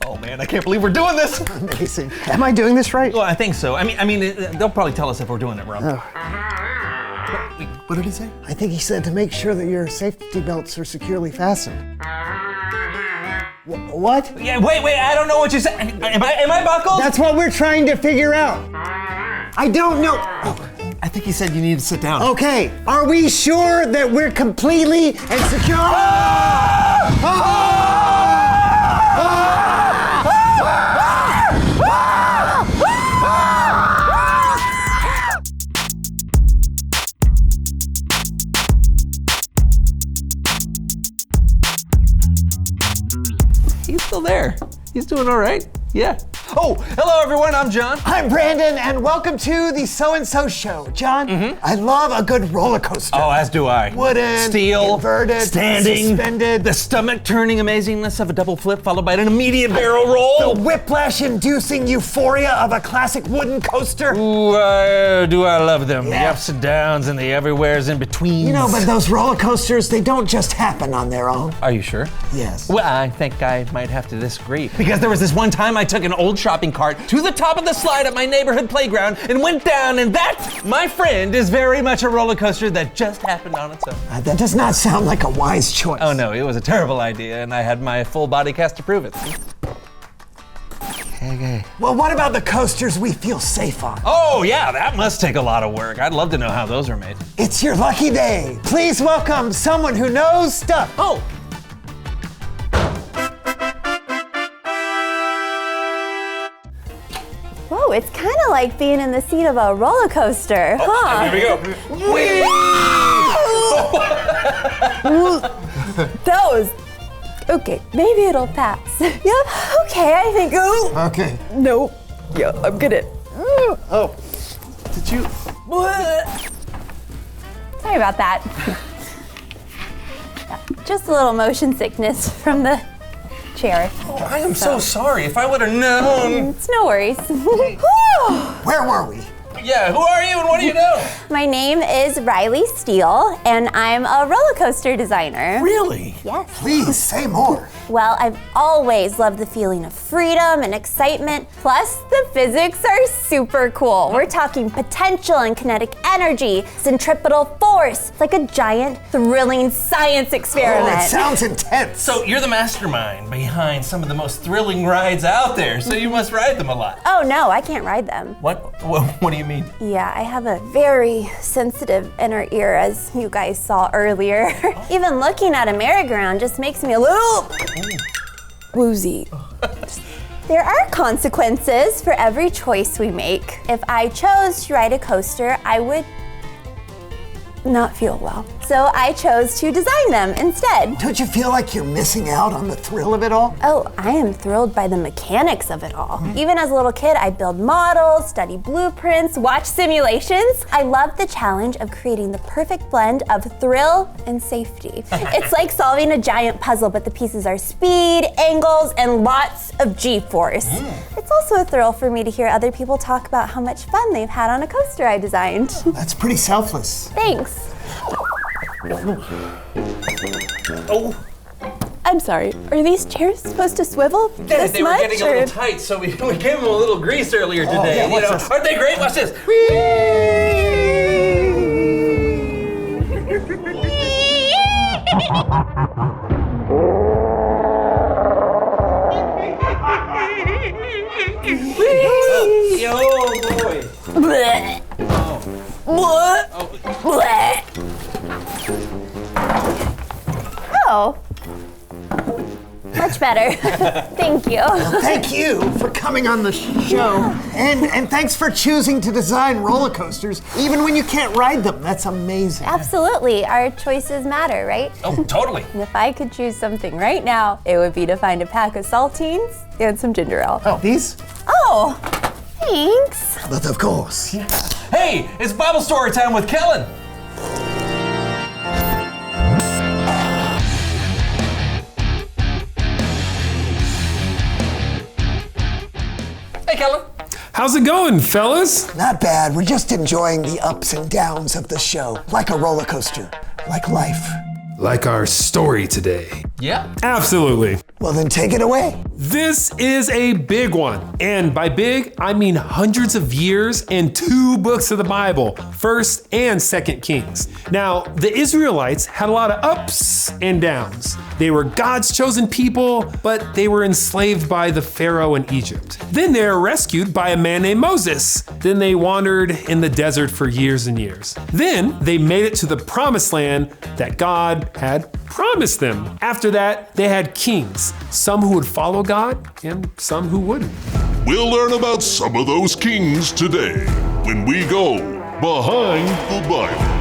Oh man, I can't believe we're doing this. Amazing. Am I doing this right? Well, I think so. I mean, they'll probably tell us if we're doing it wrong. Oh. Wait, what did he say? I think he said to make sure that your safety belts are securely fastened. What? Yeah, wait, I don't know what you said. Am I buckled? That's what we're trying to figure out. I don't know. Oh. I think he said you need to sit down. Okay, are we sure that we're completely and secure? He's still there. He's doing all right. Yeah. Oh, hello everyone, I'm John. I'm Brandon, and welcome to the So-and-So Show. John, I love a good roller coaster. Oh, as do I. Wooden, steel, inverted, standing, suspended. the stomach-turning amazingness of a double flip followed by an immediate barrel roll. The whiplash-inducing euphoria of a classic wooden coaster. Ooh, do I love them. Yeah. The ups and downs and the everywheres in between. You know, but those roller coasters, they don't just happen on their own. Are you sure? Yes. Well, I think I might have to disagree. Because there was this one time I took an old shopping cart to the top of the slide at my neighborhood playground and went down, and that, my friend, is very much a roller coaster that just happened on its own. That does not sound like a wise choice. Oh no, it was a terrible idea, and I had my full body cast to prove it. Okay. Well, what about the coasters we feel safe on? Oh yeah, that must take a lot of work. I'd love to know how those are made. It's your lucky day. Please welcome someone who knows stuff. Oh. Whoa, it's kind of like being in the seat of a roller coaster, huh? Here we go. Those. Okay, maybe it'll pass. Yep, okay, I think. Ooh. Okay. Nope. Yeah, I'm good at. Oh, did you? Sorry about that. Just a little motion sickness from the chair. Oh, I am so sorry. If I would have known. It's no worries. Where were we? Yeah, who are you and what do you do? My name is Riley Steele, and I'm a roller coaster designer. Really? Yes. Please say more. Well, I've always loved the feeling of freedom and excitement. Plus, the physics are super cool. We're talking potential and kinetic energy, centripetal force. It's like a giant, thrilling science experiment. Oh, it sounds intense. So you're the mastermind behind some of the most thrilling rides out there, so you must ride them a lot. Oh no, I can't ride them. What do you mean? Yeah, I have a very sensitive inner ear, as you guys saw earlier. Even looking at a merry-go-round just makes me a little woozy. There are consequences for every choice we make. If I chose to ride a coaster, I would not feel well. So I chose to design them instead. Don't you feel like you're missing out on the thrill of it all? Oh, I am thrilled by the mechanics of it all. Even as a little kid, I'd build models, study blueprints, watch simulations. I love the challenge of creating the perfect blend of thrill and safety. It's like solving a giant puzzle, but the pieces are speed, angles, and lots of G-force. It's also a thrill for me to hear other people talk about how much fun they've had on a coaster I designed. That's pretty selfless. Thanks. Oh, I'm sorry, are these chairs supposed to swivel this they were much? getting a little tight, so we gave them a little grease earlier today. yeah, You watch know, this. aren't they great? Watch this. Oh boy. Blech. Blech. Blech. Oh. Much better. Thank you. Thank you for coming on the show. And thanks for choosing to design roller coasters, even when you can't ride them. That's amazing. Absolutely. Our choices matter, right? Oh, totally. And if I could choose something right now, it would be to find a pack of saltines and some ginger ale. Oh, these? Oh, thanks. But of course. Hey, it's Bible story time with Kellen. Hey, Kellen. How's it going, fellas? Not bad. We're just enjoying the ups and downs of the show. Like a roller coaster. Like life. Like our story today. Yeah. Absolutely. Well, then take it away. This is a big one. And by big, I mean hundreds of years and 2 books of the Bible, 1st and 2nd Kings. Now, the Israelites had a lot of ups and downs. They were God's chosen people, but they were enslaved by the Pharaoh in Egypt. Then they were rescued by a man named Moses. Then they wandered in the desert for years and years. Then they made it to the promised land that God had promised them. After that, they had kings, some who would follow God and some who wouldn't. We'll learn about some of those kings today when we go Behind the Bible.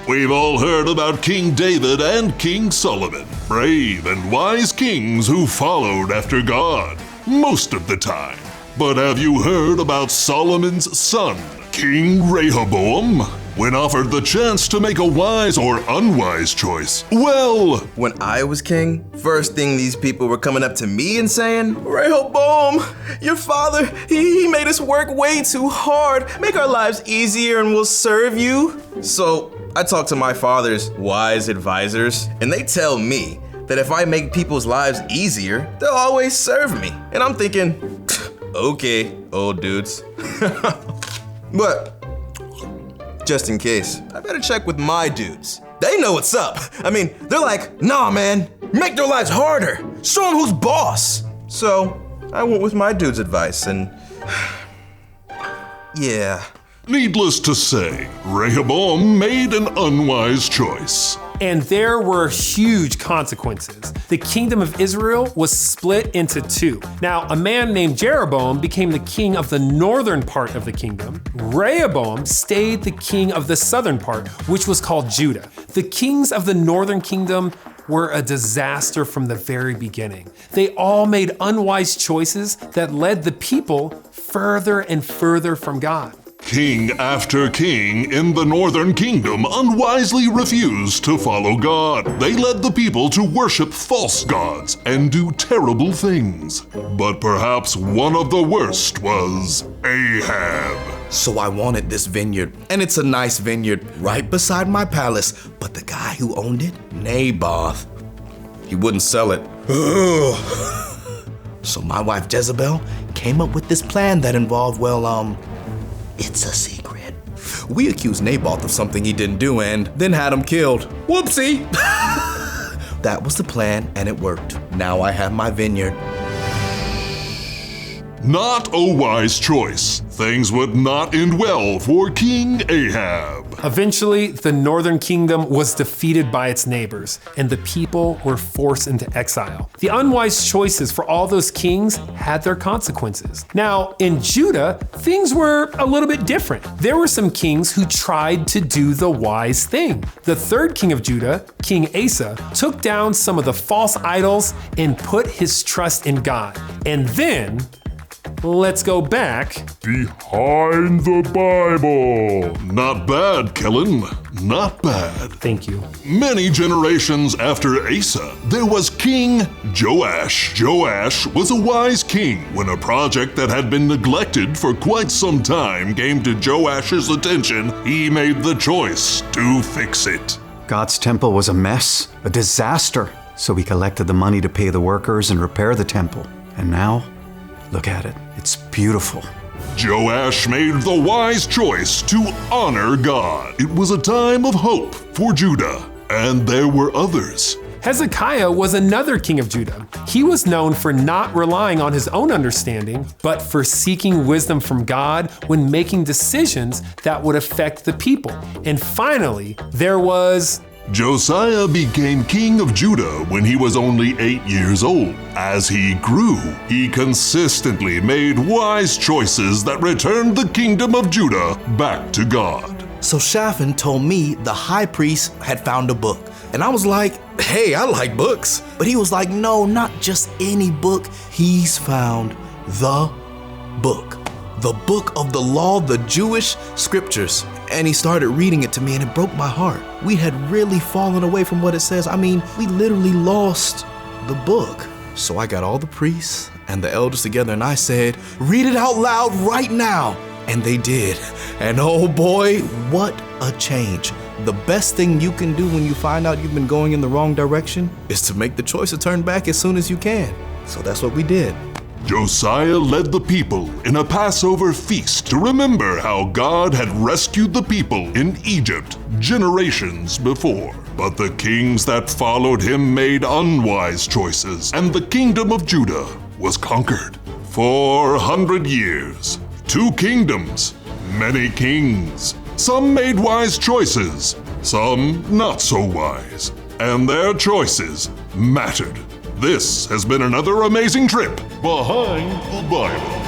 We've all heard about King David and King Solomon, brave and wise kings who followed after God most of the time. But have you heard about Solomon's son, King Rehoboam? When offered the chance to make a wise or unwise choice, well, when I was king, first thing these people were coming up to me and saying, Rehoboam, your father, he made us work way too hard. Make our lives easier and we'll serve you. So I talked to my father's wise advisors, and they tell me that if I make people's lives easier, they'll always serve me. And I'm thinking, okay, old dudes. But just in case, I better check with my dudes. They know what's up. I mean, they're like, nah, man, make their lives harder. Show them who's boss. So I went with my dude's advice and yeah. Needless to say, Rehoboam made an unwise choice. And there were huge consequences. The kingdom of Israel was split into 2. Now, a man named Jeroboam became the king of the northern part of the kingdom. Rehoboam stayed the king of the southern part, which was called Judah. The kings of the northern kingdom were a disaster from the very beginning. They all made unwise choices that led the people further and further from God. King after king in the northern kingdom unwisely refused to follow God. They led the people to worship false gods and do terrible things. But perhaps one of the worst was Ahab. So I wanted this vineyard, and it's a nice vineyard right beside my palace, but the guy who owned it, Naboth, he wouldn't sell it. So my wife Jezebel came up with this plan that involved, it's a secret. We accused Naboth of something he didn't do and then had him killed. Whoopsie! That was the plan and it worked. Now I have my vineyard. Not a wise choice. Things would not end well for King Ahab. Eventually, the northern kingdom was defeated by its neighbors, and the people were forced into exile. The unwise choices for all those kings had their consequences. Now, in Judah, things were a little bit different. There were some kings who tried to do the wise thing. The third king of Judah, King Asa, took down some of the false idols and put his trust in God. And then, let's go back. Behind the Bible. Not bad, Kellen. Not bad. Thank you. Many generations after Asa, there was King Joash. Joash was a wise king when a project that had been neglected for quite some time came to Joash's attention. He made the choice to fix it. God's temple was a mess, a disaster. So he collected the money to pay the workers and repair the temple. And now, look at it. It's beautiful. Joash made the wise choice to honor God. It was a time of hope for Judah, and there were others. Hezekiah was another king of Judah. He was known for not relying on his own understanding, but for seeking wisdom from God when making decisions that would affect the people. And finally, there was Josiah became king of Judah when he was only 8 years old. As he grew, he consistently made wise choices that returned the kingdom of Judah back to God. So Shaphan told me the high priest had found a book. And I was like, hey, I like books. But he was like, no, not just any book. He's found the book of the law, the Jewish scriptures. And he started reading it to me and it broke my heart. We had really fallen away from what it says. I mean, we literally lost the book. So I got all the priests and the elders together and I said, read it out loud right now. And they did. And oh boy, what a change. The best thing you can do when you find out you've been going in the wrong direction is to make the choice to turn back as soon as you can. So that's what we did. Josiah led the people in a Passover feast to remember how God had rescued the people in Egypt generations before. But the kings that followed him made unwise choices, and the kingdom of Judah was conquered. 400 years, 2 kingdoms, many kings. Some made wise choices, some not so wise, and their choices mattered. This has been another amazing trip behind the Bible.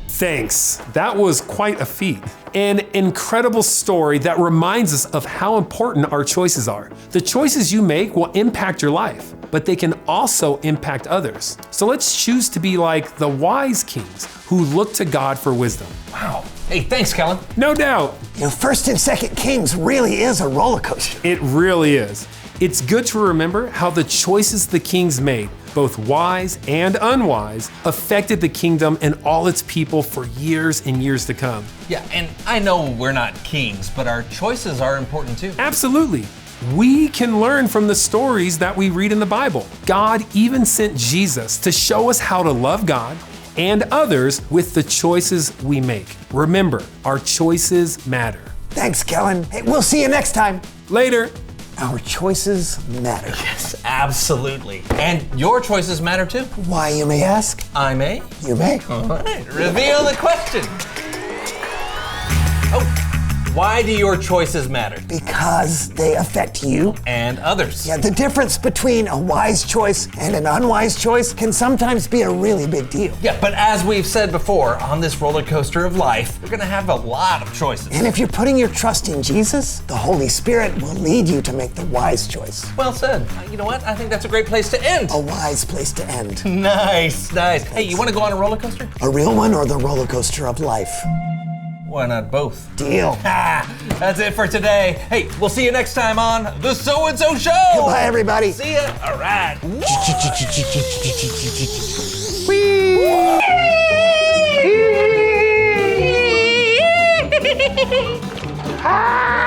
Thanks. That was quite a feat. An incredible story that reminds us of how important our choices are. The choices you make will impact your life, but they can also impact others. So let's choose to be like the wise kings who look to God for wisdom. Wow. Hey, thanks, Kellen. No doubt. You know, 1st and 2nd Kings really is a roller coaster. It really is. It's good to remember how the choices the kings made, both wise and unwise, affected the kingdom and all its people for years and years to come. Yeah, and I know we're not kings, but our choices are important too. Absolutely. We can learn from the stories that we read in the Bible. God even sent Jesus to show us how to love God and others with the choices we make. Remember, our choices matter. Thanks, Kellen. Hey, we'll see you next time. Later. Our choices matter. Yes, absolutely. And your choices matter too. Why, you may ask? I may. You may. All right, reveal the question. Oh, why do your choices matter? Because they affect you. And others. Yeah, the difference between a wise choice and an unwise choice can sometimes be a really big deal. Yeah, but as we've said before, on this roller coaster of life, you're gonna have a lot of choices. And if you're putting your trust in Jesus, the Holy Spirit will lead you to make the wise choice. Well said. You know what? I think that's a great place to end. A wise place to end. Nice, nice. Hey, you wanna go on a roller coaster? A real one or the roller coaster of life? Why not both? Deal. That's it for today. Hey, we'll see you next time on The So-and-So Show. Goodbye, everybody. See ya. All right. Ah!